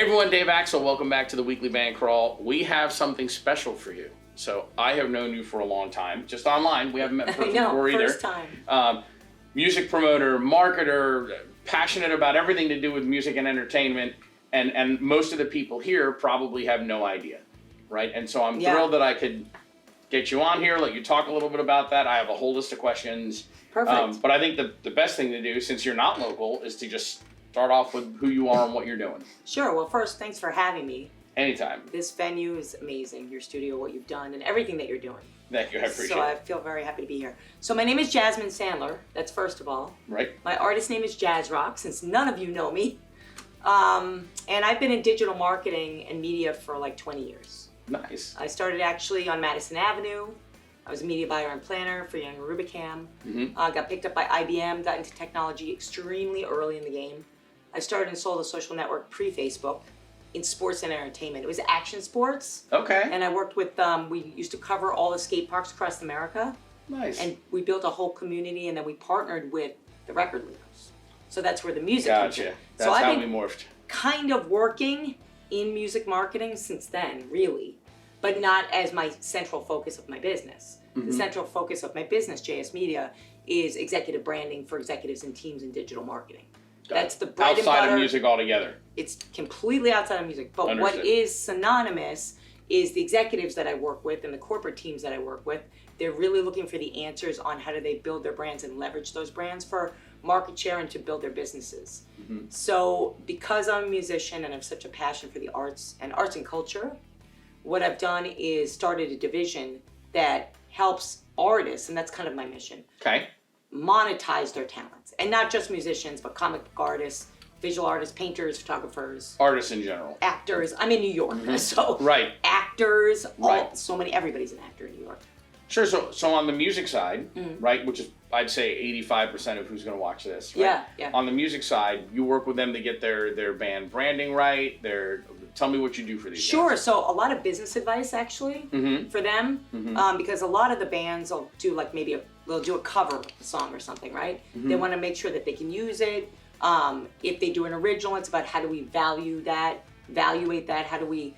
everyone, Dave Axel. Welcome back to the Weekly Band Crawl. We have something special for you. So I have known you for a long time, just online. We haven't met before either. First time. Music promoter, marketer, passionate about everything to do with music and entertainment. And most of the people here probably have no idea, right? And so I'm thrilled that I could get you on here, let you talk a little bit about that. I have a whole list of questions. Perfect. But I think the best thing to do, since you're not local, is to just start off with who you are and what you're doing. Sure. Well, first, thanks for having me. Anytime. This venue is amazing. Your studio, what you've done, and everything that you're doing. Thank you. I appreciate it. So I feel very happy to be here. So my name is Jasmine Sandler. That's first of all. Right. My artist name is JAZZROCK, since none of you know me. And I've been in digital marketing and media for like 20 years. Nice. I started actually on Madison Avenue. I was a media buyer and planner for Young Rubicam. Got picked up by IBM, got into technology extremely early in the game. I started and sold a social network pre-Facebook in sports and entertainment. It was action sports. Okay. And I worked with, we used to cover all the skate parks across America. Nice. And we built a whole community, and then we partnered with the record labels. So that's where the music comes in. Gotcha. That's so how I've we been morphed. kind of working in music marketing since then, really, but not as my central focus of my business. The central focus of my business, JS Media, is executive branding for executives and teams in digital marketing. That's the bread and butter. Outside of music altogether. It's completely outside of music. But Understood. what is synonymous is the executives that I work with and the corporate teams that I work with. They're really looking for the answers on how do they build their brands and leverage those brands for market share and to build their businesses. So because I'm a musician and I have such a passion for the arts and culture, what I've done is started a division that helps artists, and that's kind of my mission, Okay. monetize their talents. And not just musicians, but comic book artists, visual artists, painters, photographers, Artists in general. actors. I'm in New York, so Right. actors, Right. everybody's an actor in New York. Sure. So on the music side, right, which is I'd say 85% of who's going to watch this. Right? Yeah. On the music side, you work with them to get their band branding right. Tell me what you do for these. Sure. Bands. So a lot of business advice actually for them, because a lot of the bands will do like they'll do a cover song or something, right? They want to make sure that they can use it. If they do an original, it's about how do we evaluate that, how do we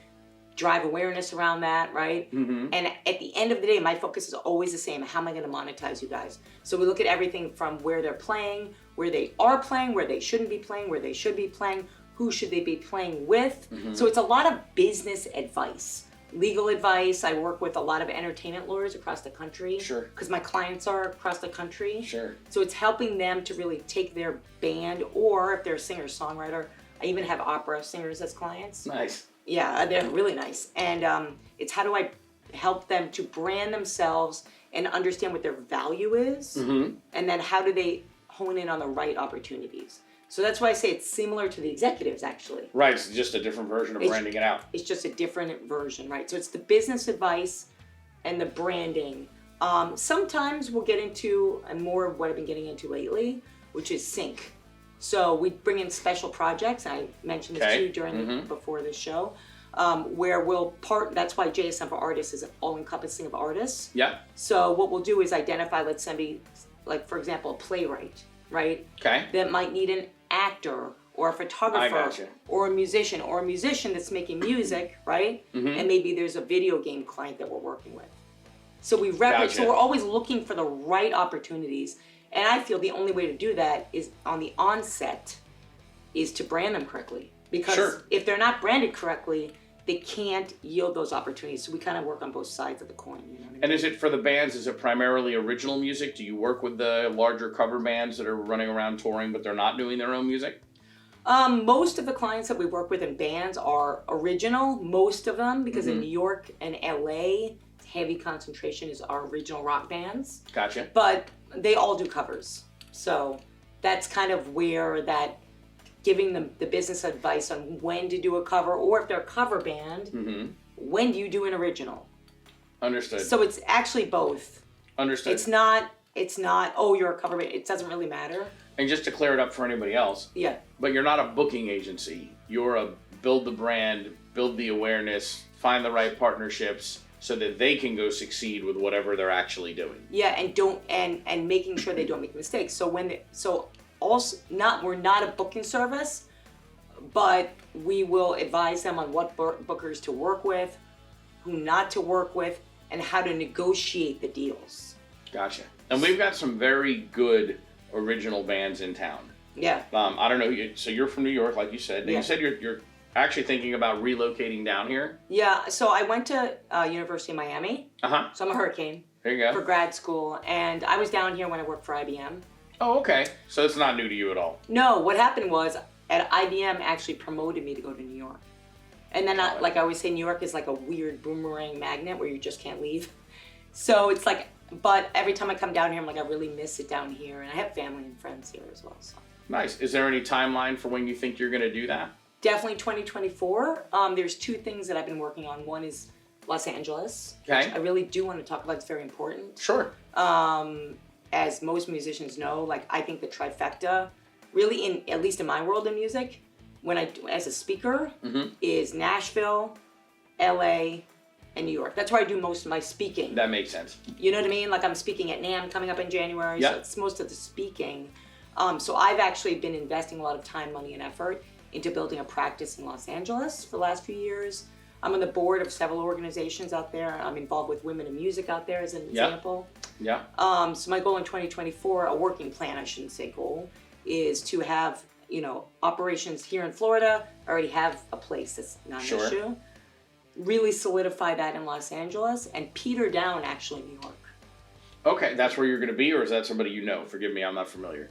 drive awareness around that, right? And at the end of the day, my focus is always the same. How am I going to monetize you guys? So we look at everything from where they're playing, where they are playing, where they shouldn't be playing, where they should be playing, who should they be playing with. So it's a lot of business advice, legal advice. I work with a lot of entertainment lawyers across the country. Sure. Because my clients are across the country. Sure. So it's helping them to really take their band, or if they're a singer-songwriter, I even have opera singers as clients. Nice. Yeah, they're really nice. And it's how do I help them to brand themselves and understand what their value is, and then how do they hone in on the right opportunities. So that's why I say it's similar to the executives, actually. Right, it's just a different version of branding it out. It's just a different version, right? So it's the business advice and the branding. Sometimes we'll get into, and more of what I've been getting into lately, which is sync. So we bring in special projects. I mentioned this to you during before this show, where we'll that's why JSM for Artists is an all-encompassing of artists. Yeah. So what we'll do is identify, let's somebody, like for example, a playwright, right? Okay. That might need an actor or a photographer or a musician that's making music, right? And maybe there's a video game client that we're working with. So so we're always looking for the right opportunities. And I feel the only way to do that is on the onset is to brand them correctly. Because if they're not branded correctly, they can't yield those opportunities. So we kind of work on both sides of the coin. You know what I mean? And is it for the bands, is it primarily original music? Do you work with the larger cover bands that are running around touring, but they're not doing their own music? Most of the clients that we work with in bands are original, most of them, because in New York and LA, heavy concentration is our original rock bands. Gotcha. But they all do covers. So that's kind of where that giving them the business advice on when to do a cover, or if they're a cover band, when do you do an original? Understood. So it's actually both. Understood. It's not, oh, you're a cover band. It doesn't really matter. And just to clear it up for anybody else. Yeah. But you're not a booking agency. You're a build the brand, build the awareness, find the right partnerships, so that they can go succeed with whatever they're actually doing. Yeah, and making sure they don't make mistakes. So we're not a booking service, but we will advise them on what bookers to work with, who not to work with, and how to negotiate the deals. Gotcha. And we've got some very good original bands in town. Yeah. I don't know. So you're from New York, like you said. You said you're actually thinking about relocating down here. Yeah. So I went to University of Miami. So I'm a Hurricane. There you go. For grad school, and I was down here when I worked for IBM. Oh, okay. So it's not new to you at all. No. What happened was, at IBM actually promoted me to go to New York, and then like I always say, New York is like a weird boomerang magnet where you just can't leave. So it's like, but every time I come down here, I'm like, I really miss it down here, and I have family and friends here as well. So. Nice. Is there any timeline for when you think you're going to do that? Definitely 2024. There's two things that I've been working on. One is Los Angeles. Okay. Which I really do want to talk about. It's very important. Sure. As most musicians know, like I think the trifecta, really at least in my world of music, when I as a speaker, is Nashville, LA, and New York. That's where I do most of my speaking. That makes sense. You know what I mean? Like I'm speaking at NAMM coming up in January, so it's most of the speaking. So I've actually been investing a lot of time, money, and effort into building a practice in Los Angeles for the last few years. I'm on the board of several organizations out there. I'm involved with Women in Music out there as an example. Yeah. So my goal in 2024, a working plan, I shouldn't say goal, is to have, operations here in Florida. I already have a place that's not an issue. Really solidify that in Los Angeles and peter down actually in New York. Okay, that's where you're going to be, or is that somebody you know? Forgive me, I'm not familiar.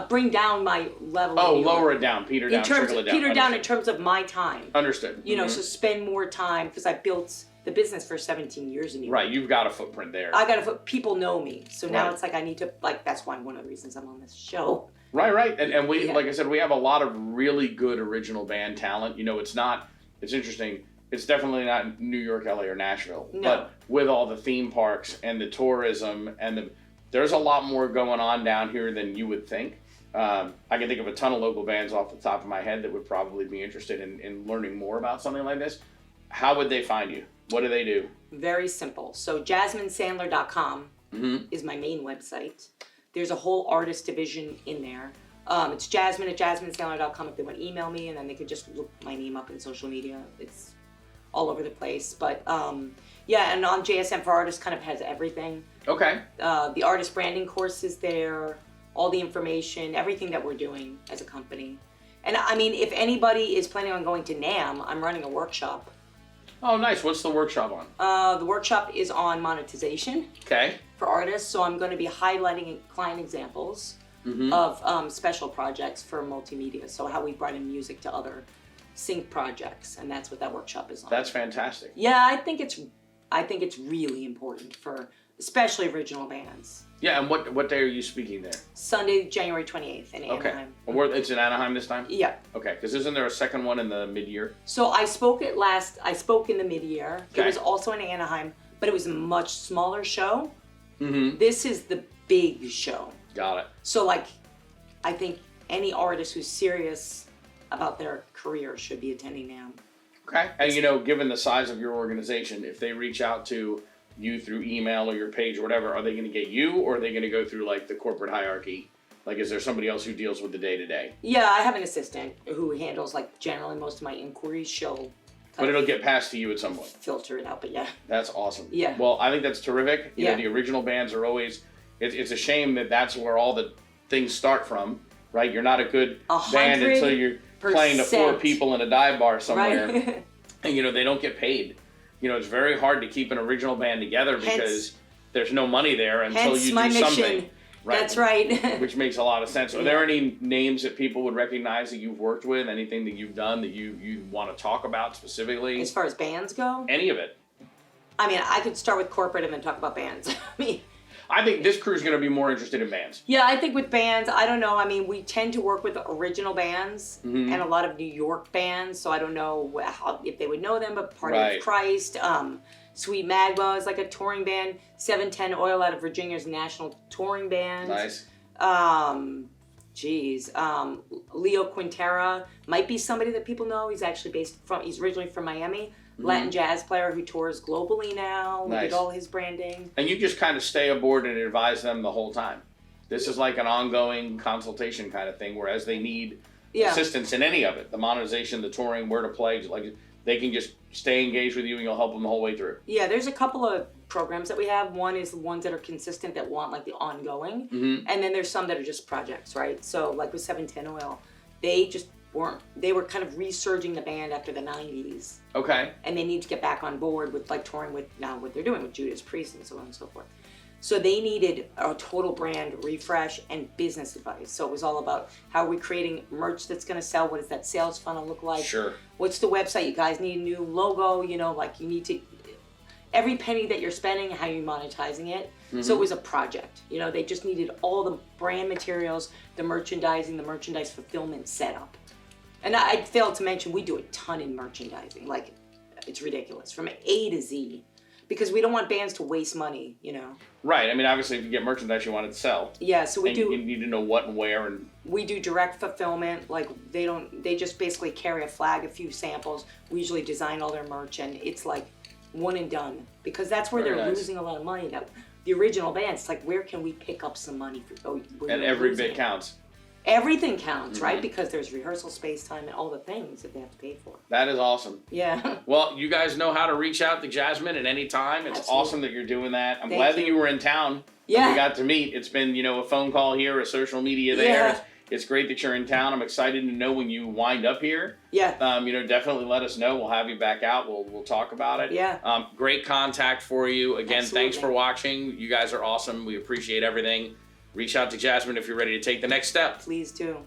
Bring down my level. Oh, lower it down, peter down, trickle it down. Peter down in terms of my time. Understood. So spend more time, because I built the business for 17 years in New York. Right, you've got a footprint there. People know me, so now it's like I need to, that's why one of the reasons I'm on this show. Right, and we, like I said, we have a lot of really good original band talent. It's interesting. It's definitely not New York, LA, or Nashville. No. But with all the theme parks and the tourism there's a lot more going on down here than you would think. I can think of a ton of local bands off the top of my head that would probably be interested in learning more about something like this. How would they find you? What do they do? Very simple. So JasmineSandler.com is my main website. There's a whole artist division in there. It's Jasmine at JasmineSandler.com if they want to email me, and then they could just look my name up in social media. It's all over the place, but and on JSM for Artists kind of has everything. Okay. The artist branding course is there, all the information, everything that we're doing as a company. And I mean, if anybody is planning on going to NAMM, I'm running a workshop. Oh, nice. What's the workshop on? The workshop is on monetization. Okay. For artists, so I'm going to be highlighting client examples of special projects for multimedia. So how we brought in music to other sync projects, and that's what that workshop is on. That's fantastic. Yeah, I think it's really important for especially original bands. Yeah, and what day are you speaking there? Sunday, January 28th in Anaheim. Okay. It's in Anaheim this time? Yeah. Okay, because isn't there a second one in the mid-year? So I spoke in the mid-year. Okay. It was also in Anaheim, but it was a much smaller show. This is the big show. Got it. So I think any artist who's serious about their career should be attending NAMM. Okay. And given the size of your organization, if they reach out to you through email or your page or whatever, are they going to get you, or are they going to go through the corporate hierarchy? Is there somebody else who deals with the day-to-day? Yeah, I have an assistant who handles generally most of my inquiries. But it'll get passed to you at some point. Filter it out, but yeah. That's awesome. Yeah. Well, I think that's terrific. The original bands are always, it's a shame that's where all the things start from, right? You're not a good band until you're playing to 4 people in a dive bar somewhere. Right. And they don't get paid. It's very hard to keep an original band together because there's no money there until you do something. Right. That's right. Which makes a lot of sense. Are there any names that people would recognize that you've worked with? Anything that you've done that you want to talk about specifically? As far as bands go? Any of it. I mean, I could start with corporate and then talk about bands. I think this crew's going to be more interested in bands. Yeah, I think with bands, I don't know. I mean, we tend to work with original bands and a lot of New York bands, so I don't know if they would know them, but Party of Christ, Sweet Magma is a touring band. 710 Oil out of Virginia is a national touring band. Nice. Leo Quintera might be somebody that people know. He's actually he's originally from Miami. Latin jazz player who tours globally now. We did all his branding. And you just kind of stay aboard and advise them the whole time. This is like an ongoing consultation kind of thing, whereas they need assistance in any of it, the monetization, the touring, where to play, like they can just stay engaged with you and you'll help them the whole way through. Yeah, there's a couple of programs that we have. One is the ones that are consistent that want like the ongoing, and then there's some that are just projects, right? So like with 710 Oil, they just weren't, they were kind of resurging the band after the 90s. Okay. And they need to get back on board with like touring with now what they're doing with Judas Priest and so on and so forth. So they needed a total brand refresh and business advice. So it was all about how are we creating merch that's going to sell? What does that sales funnel look like? Sure. What's the website? You guys need a new logo, you know, like you need to, every penny that you're spending, how you're monetizing it. So it was a project. You know, they just needed all the brand materials, the merchandising, the merchandise fulfillment setup. And I failed to mention, we do a ton in merchandising. Like, it's ridiculous. From A to Z. Because we don't want bands to waste money, you know. Right. I mean, obviously, if you get merchandise you want it to sell. Yeah, so we and do. You need to know what and where, and we do direct fulfillment. Like they just basically carry a flag, a few samples. We usually design all their merch, and it's like one and done. Because that's where they're losing a lot of money. That the original bands, it's like where can we pick up some money for? And every bit counts. Everything counts, right? Because there's rehearsal space time and all the things that they have to pay for. That is awesome. Yeah. Well, you guys know how to reach out to Jasmine at any time. It's awesome that you're doing that. I'm glad that you were in town. Yeah. We got to meet. It's been, you know, a phone call here, a social media there. Yeah. It's great that you're in town. I'm excited to know when you wind up here. Yeah. You know, definitely let us know. We'll have you back out. We'll talk about it. Yeah. Great contact for you. Again, Absolutely. Thanks for watching. You guys are awesome. We appreciate everything. Reach out to Jasmine if you're ready to take the next step. Please do.